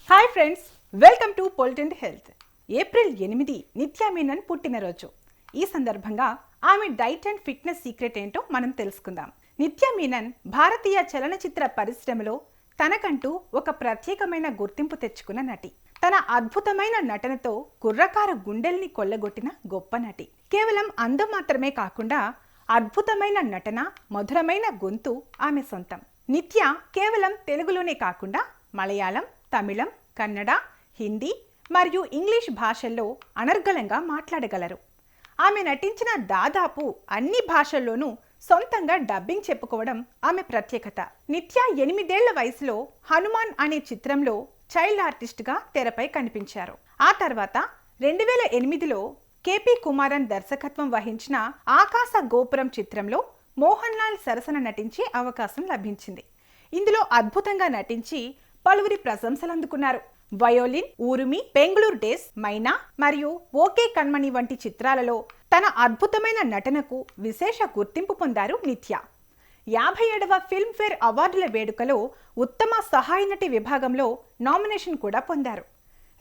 Hi friends, welcome to పొలిటెంట్ హెల్త్. April 8 Nithya Menen పుట్టినరోజు. ఈ సందర్భంగా ఆమె డైట్ అండ్ ఫిట్నెస్ సీక్రెట్ ఏంటో మనం తెలుసుకుందాం. నిత్యా మీనన్ భారతీయ చలనచిత్ర పరిశ్రమలో తనకంటూ ఒక ప్రత్యేకమైన గుర్తింపు తెచ్చుకున్న నటి. తన అద్భుతమైన నటనతో కుర్రకారు గుండెల్ని కొల్లగొట్టిన గొప్ప నటి. కేవలం అందం మాత్రమే కాకుండా అద్భుతమైన నటన, మధురమైన గొంతు ఆమె సొంతం. నిత్య కేవలం తెలుగులోనే కాకుండా మలయాళం, తమిళం, కన్నడ, హిందీ మరియు ఇంగ్లీష్ భాషల్లో అనర్గళంగా మాట్లాడగలరు. ఆమె నటించిన దాదాపు అన్ని భాషల్లోనూ సొంతంగా డబ్బింగ్ చెప్పుకోవడం ఆమె ప్రత్యేకత. నిత్య 8 ఏళ్ల వయసులో హనుమాన్ అనే చిత్రంలో చైల్డ్ ఆర్టిస్ట్గా తెరపై కనిపించారు. ఆ తర్వాత 2008లో కేపీ కుమారన్ దర్శకత్వం వహించిన ఆకాశ గోపురం చిత్రంలో మోహన్ లాల్ సరసన నటించే అవకాశం లభించింది. ఇందులో అద్భుతంగా నటించి పలువురి ప్రశంసలు అందుకున్నారు. వయోలిన్, ఊరుమి, బెంగళూరు డేస్, మైనా మరియు ఓకే కణ్మణి వంటి చిత్రాలలో తన అద్భుతమైన నటనకు విశేష గుర్తింపు పొందారు నిత్య. 57వ ఫిల్మ్ఫేర్ అవార్డుల వేడుకలో ఉత్తమ సహాయ నటి విభాగంలో నామినేషన్ కూడా పొందారు.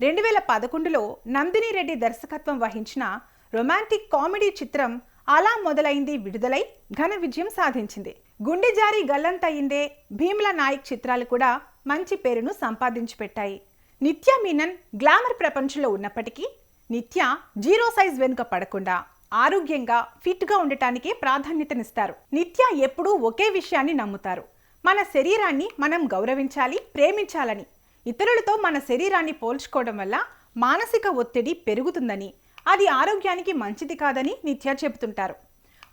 2011లో నందిని రెడ్డి దర్శకత్వం వహించిన రొమాంటిక్ కామెడీ చిత్రం అలా మొదలైంది విడుదలై ఘన విజయం సాధించింది. గుండె జారి గల్లంతయిందే, భీమ్ల నాయక్ చిత్రాలు కూడా మంచి పేరును సంపాదించి పెట్టాయి. నిత్యా మీనన్ గ్లామర్ ప్రపంచంలో ఉన్నప్పటికీ నిత్య జీరో సైజ్ వెనుక పడకుండా ఆరోగ్యంగా ఫిట్గా ఉండటానికే ప్రాధాన్యతనిస్తారు. నిత్య ఎప్పుడూ ఒకే విషయాన్ని నమ్ముతారు: మన శరీరాన్ని మనం గౌరవించాలి, ప్రేమించాలని. ఇతరులతో మన శరీరాన్ని పోల్చుకోవడం వల్ల మానసిక ఒత్తిడి పెరుగుతుందని, అది ఆరోగ్యానికి మంచిది కాదని నిత్య చెబుతుంటారు.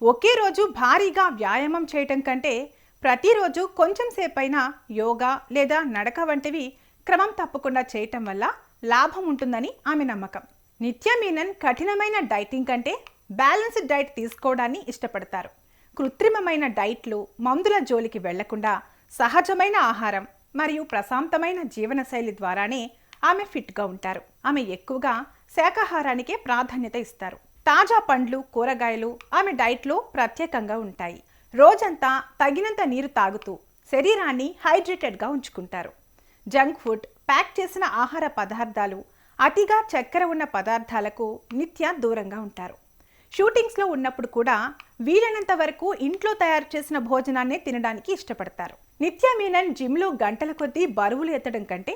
ఒకే రోజు భారీగా వ్యాయామం చేయటం కంటే ప్రతిరోజు కొంచెం సేపైనా యోగా లేదా నడక వంటివి క్రమం తప్పకుండా చేయటం వల్ల లాభం ఉంటుందని ఆమె నమ్మకం. నిత్యా మీనన్ కఠినమైన డైటింగ్ కంటే బ్యాలెన్స్డ్ డైట్ తీసుకోవడాన్ని ఇష్టపడతారు. కృత్రిమమైన డైట్లు, మందుల జోలికి వెళ్లకుండా సహజమైన ఆహారం మరియు ప్రశాంతమైన జీవనశైలి ద్వారానే ఆమె ఫిట్గా ఉంటారు. ఆమె ఎక్కువగా శాకాహారానికే ప్రాధాన్యత ఇస్తారు. తాజా పండ్లు, కూరగాయలు ఆమె డైట్లో ప్రత్యేకంగా ఉంటాయి. రోజంతా తగినంత నీరు తాగుతూ శరీరాన్ని హైడ్రేటెడ్గా ఉంచుకుంటారు. జంక్ ఫుడ్, ప్యాక్ చేసిన ఆహార పదార్థాలు, అతిగా చక్కెర ఉన్న పదార్థాలకు నిత్య దూరంగా ఉంటారు. షూటింగ్స్లో ఉన్నప్పుడు కూడా వీలైనంత వరకు ఇంట్లో తయారు చేసిన భోజనాన్నే తినడానికి ఇష్టపడతారు. నిత్యా మీనన్ జిమ్లో గంటల కొద్దీ బరువులు ఎత్తడం కంటే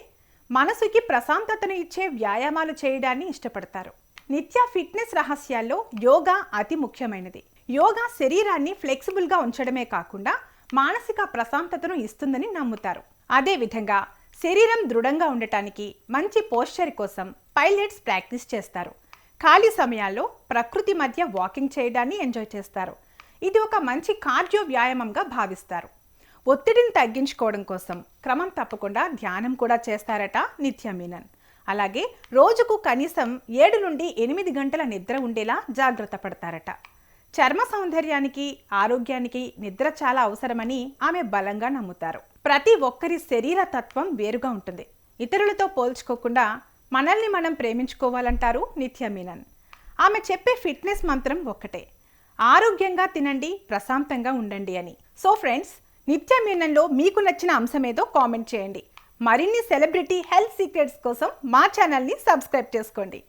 మనసుకి ప్రశాంతతను ఇచ్చే వ్యాయామాలు చేయడాన్ని ఇష్టపడతారు. నిత్య ఫిట్నెస్ రహస్యాల్లో యోగా అతి ముఖ్యమైనది. యోగా శరీరాన్ని ఫ్లెక్సిబుల్గా ఉంచడమే కాకుండా మానసిక ప్రశాంతతను ఇస్తుందని నమ్ముతారు. అదేవిధంగా శరీరం దృఢంగా ఉండటానికి మంచి పోస్చర్ కోసం పైలట్స్ ప్రాక్టీస్ చేస్తారు. ఖాళీ సమయాల్లో ప్రకృతి మధ్య వాకింగ్ చేయడాన్ని ఎంజాయ్ చేస్తారు. ఇది ఒక మంచి కార్డియో వ్యాయామంగా భావిస్తారు. ఒత్తిడిని తగ్గించుకోవడం కోసం క్రమం తప్పకుండా ధ్యానం కూడా చేస్తారట నిత్యా మీనన్. అలాగే రోజుకు కనీసం 7 నుండి 8 గంటల నిద్ర ఉండేలా జాగ్రత్త పడతారట. చర్మ సౌందర్యానికి, ఆరోగ్యానికి నిద్ర చాలా అవసరమని ఆమె బలంగా నమ్ముతారు. ప్రతి ఒక్కరి శరీర తత్వం వేరుగా ఉంటుంది. ఇతరులతో పోల్చుకోకుండా మనల్ని మనం ప్రేమించుకోవాలంటారు నిత్యా మీనన్. ఆమె చెప్పే ఫిట్నెస్ మంత్రం ఒక్కటే: ఆరోగ్యంగా తినండి, ప్రశాంతంగా ఉండండి అని. సో ఫ్రెండ్స్, నిత్యా మీనన్లో మీకు నచ్చిన అంశమేదో కామెంట్ చేయండి. మరిన్ని సెలబ్రిటీ హెల్త్ సీక్రెట్స్ కోసం మా ఛానల్ని సబ్స్క్రైబ్ చేసుకోండి.